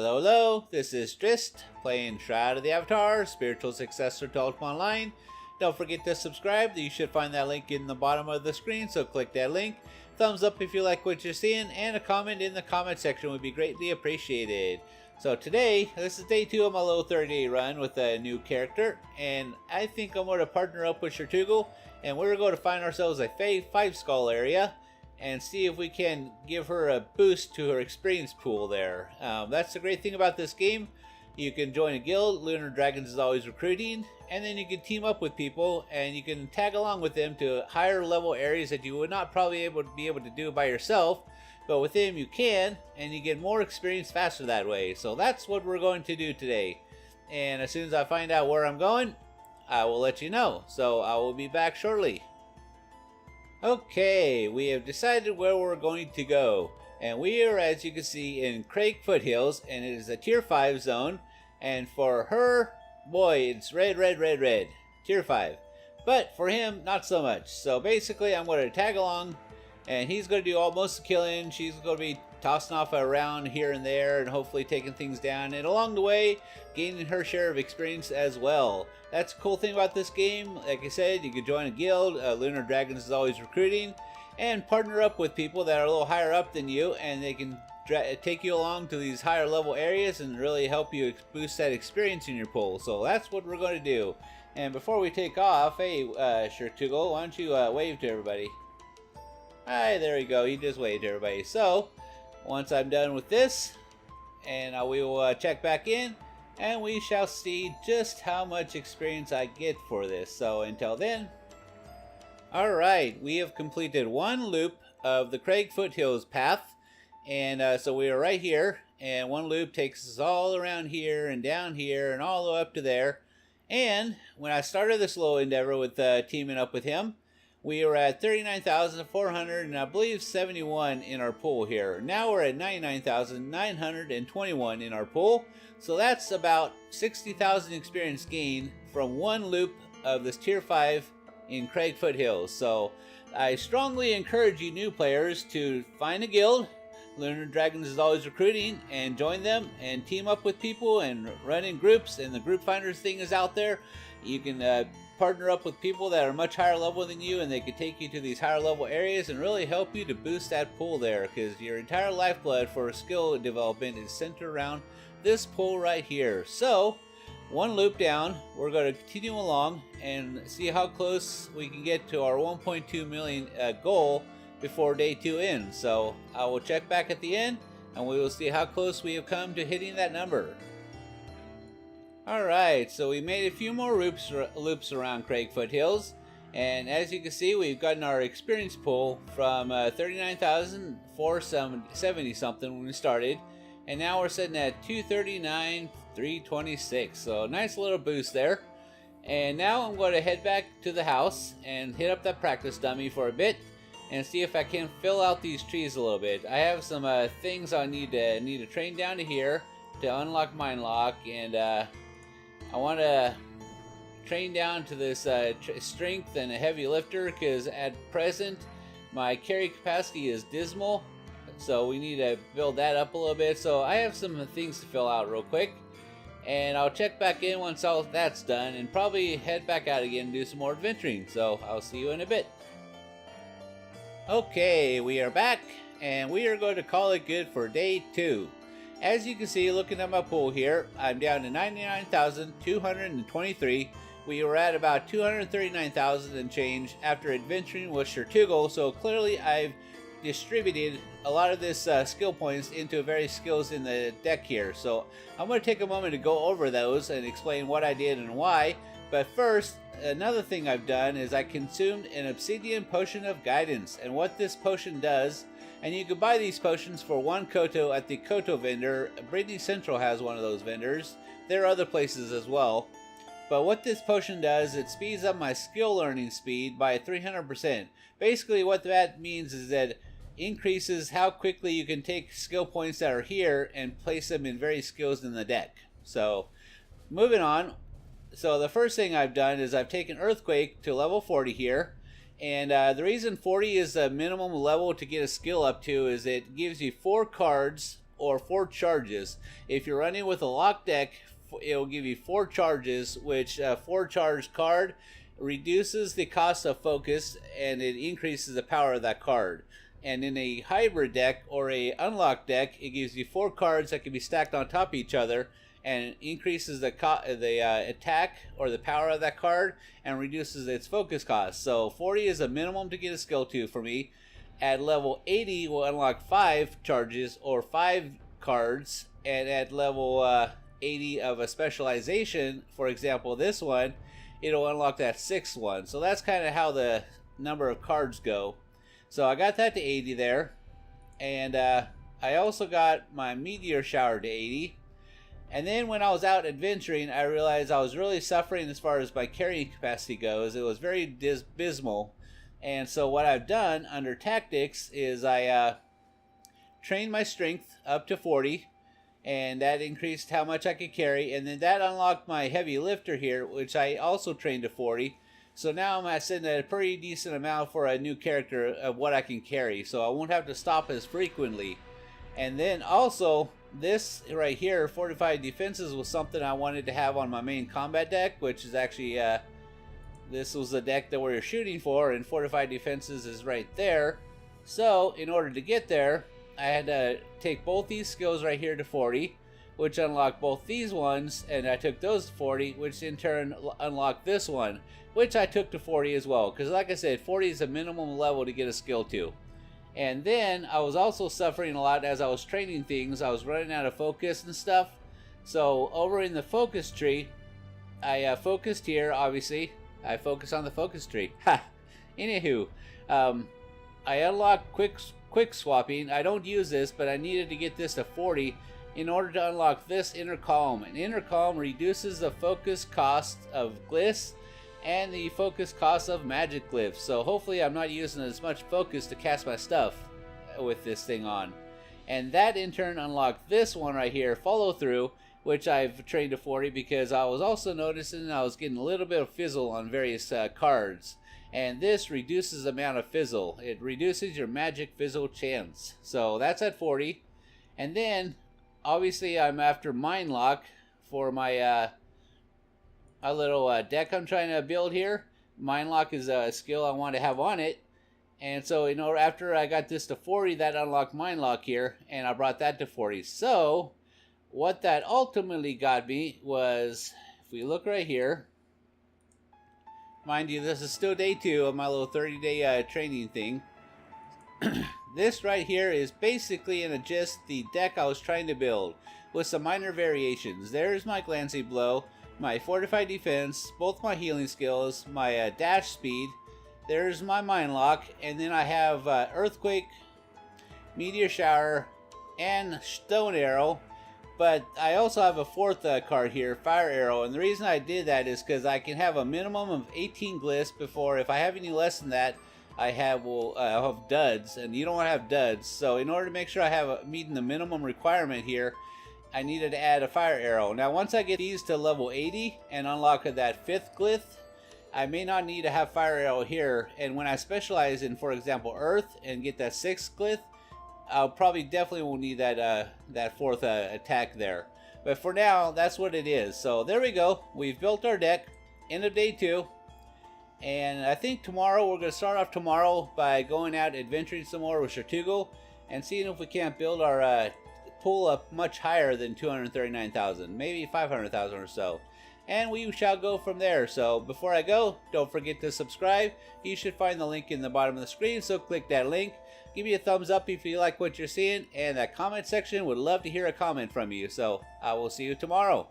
Hello, hello, this is Drist, playing Shroud of the Avatar, spiritual successor to Ultima Online. Don't forget to subscribe, you should find that link in the bottom of the screen, so click that link. Thumbs up if you like what you're seeing, and a comment in the comment section would be greatly appreciated. So today, this is day 2 of my little 30-day run with a new character, and I think I'm going to partner up with Shroud, and we're going to find ourselves a 5 skull area, and see if we can give her a boost to her experience pool there. That's the great thing about this game. You can join a guild, Lunar Dragons is always recruiting, and then you can team up with people and you can tag along with them to higher level areas that you would not probably be able to do by yourself, but with them you can, and you get more experience faster that way. So that's what we're going to do today. And as soon as I find out where I'm going, I will let you know. So I will be back shortly. Okay, we have decided where we're going to go, and we are, as you can see, in Craig Foothills, and it is a tier 5 zone, and for her, boy, it's red, tier 5, but for him, not so much. So basically, I'm going to tag along, and he's going to do most of the killing. She's going to be tossing off around here and there and hopefully taking things down, and along the way gaining her share of experience as well. That's the cool thing about this game. Like I said, you can join a guild, Lunar Dragons is always recruiting, and partner up with people that are a little higher up than you, and they can take you along to these higher level areas and really help you boost that experience in your pool. So that's what we're going to do. And before we take off, hey Shroud, why don't you wave to everybody? Hi, there we go, you just waved to everybody. So once I'm done with this, and we will check back in, and we shall see just how much experience I get for this. So until then, alright, we have completed one loop of the Craig Foothills path, and so we are right here, and one loop takes us all around here and down here and all the way up to there. And when I started this little endeavor with teaming up with him, we were at 39,400 and I believe 71 in our pool here. Now we're at 99,921 in our pool. So that's about 60,000 experience gain from one loop of this tier 5 in Craig Foothills. So I strongly encourage you new players to find a guild. Lunar Dragons is always recruiting, and join them and team up with people and run in groups, and the group finders thing is out there. You can partner up with people that are much higher level than you, and they can take you to these higher level areas and really help you to boost that pool there, because your entire lifeblood for skill development is centered around this pool right here. So one loop down, we're going to continue along and see how close we can get to our 1.2 million goal before day 2 ends. So I will check back at the end and we will see how close we have come to hitting that number. Alright, so we made a few more loops around Craig Foothills, and as you can see, we've gotten our experience pool from 39,470 something when we started, and now we're sitting at 239,326. So nice little boost there. And now I'm going to head back to the house and hit up that practice dummy for a bit and see if I can fill out these trees a little bit. I have some things I need to train down to here to unlock Mind Lock, and I want to train down to this strength and a heavy lifter, because at present my carry capacity is dismal, so we need to build that up a little bit. So I have some things to fill out real quick, and I'll check back in once all that's done and probably head back out again and do some more adventuring. So I'll see you in a bit. Okay, we are back, and we are going to call it good for day 2. As you can see, looking at my pool here, I'm down to 99,223. We were at about 239,000 and change after adventuring with Shroud, so clearly I've distributed a lot of this skill points into various skills in the deck here. So I'm going to take a moment to go over those and explain what I did and why. But first, another thing I've done is I consumed an Obsidian Potion of Guidance, and what this potion does, and you can buy these potions for 1 Koto at the Koto vendor. Brittany Central has one of those vendors. There are other places as well. But what this potion does, it speeds up my skill learning speed by 300%. Basically what that means is that it increases how quickly you can take skill points that are here and place them in various skills in the deck. So moving on. So the first thing I've done is I've taken Earthquake to level 40 here. And the reason 40 is the minimum level to get a skill up to is it gives you 4 cards or 4 charges. If you're running with a lock deck, it'll give you 4 charges, which 4 charge card reduces the cost of focus and it increases the power of that card. And in a hybrid deck or a unlocked deck, it gives you 4 cards that can be stacked on top of each other and increases the attack or the power of that card and reduces its focus cost. So 40 is a minimum to get a skill 2 for me. At level 80, we'll unlock 5 charges or 5 cards, and at level 80 of a specialization, for example this one, it'll unlock that 6th one. So that's kind of how the number of cards go. So I got that to 80 there, and I also got my meteor shower to 80. And then when I was out adventuring, I realized I was really suffering as far as my carrying capacity goes. It was very dismal. And so what I've done under tactics is I trained my strength up to 40, and that increased how much I could carry. And then that unlocked my heavy lifter here, which I also trained to 40. So now I'm sitting at a pretty decent amount for a new character of what I can carry. So I won't have to stop as frequently. And then also, this right here, Fortified Defenses, was something I wanted to have on my main combat deck, which is actually, this was the deck that we were shooting for, and Fortified Defenses is right there. So, in order to get there, I had to take both these skills right here to 40, which unlocked both these ones, and I took those to 40, which in turn unlocked this one, which I took to 40 as well, because like I said, 40 is a minimum level to get a skill 2. And then I was also suffering a lot as I was training things. I was running out of focus and stuff. So over in the focus tree, I focused here, obviously. I focus on the focus tree. Ha! Anywho, I unlocked quick swapping. I don't use this, but I needed to get this to 40 in order to unlock this inner column. An inner column reduces the focus cost of glyphs and the focus cost of magic glyphs. So hopefully I'm not using as much focus to cast my stuff with this thing on. And that in turn unlocked this one right here, follow through, which I've trained to 40 because I was also noticing I was getting a little bit of fizzle on various cards. And this reduces the amount of fizzle. It reduces your magic fizzle chance. So that's at 40. And then obviously I'm after Mind Lock for my a little deck I'm trying to build here. Mind Lock is a skill I want to have on it. And so, you know, after I got this to 40, that unlocked Mind Lock here, and I brought that to 40. So, what that ultimately got me was, if we look right here, mind you, this is still day 2 of my little 30-day training thing. This right here is basically in a gist the deck I was trying to build, with some minor variations. There's my Glancing Blow, my Fortified Defense, both my healing skills, my dash speed, there's my Mind Lock, and then I have Earthquake, Meteor Shower, and Stone Arrow. But I also have a 4th card here, Fire Arrow, and the reason I did that is because I can have a minimum of 18 glyphs before, if I have any less than that, I'll have duds, and you don't want to have duds. So in order to make sure I have meeting the minimum requirement here, I needed to add a Fire Arrow. Now once I get these to level 80 and unlock that 5th glyph, I may not need to have Fire Arrow here, and when I specialize in, for example, Earth and get that 6th glyph, I'll probably definitely will need that 4th attack there. But for now, that's what it is. So there we go. We've built our deck. End of day 2. And I think tomorrow, we're going to start off tomorrow by going out adventuring some more with Shroud and seeing if we can't build our pool up much higher than 239,000, maybe 500,000 or so. And we shall go from there. So before I go, don't forget to subscribe. You should find the link in the bottom of the screen, so click that link. Give me a thumbs up if you like what you're seeing, and that comment section, would love to hear a comment from you. So I will see you tomorrow.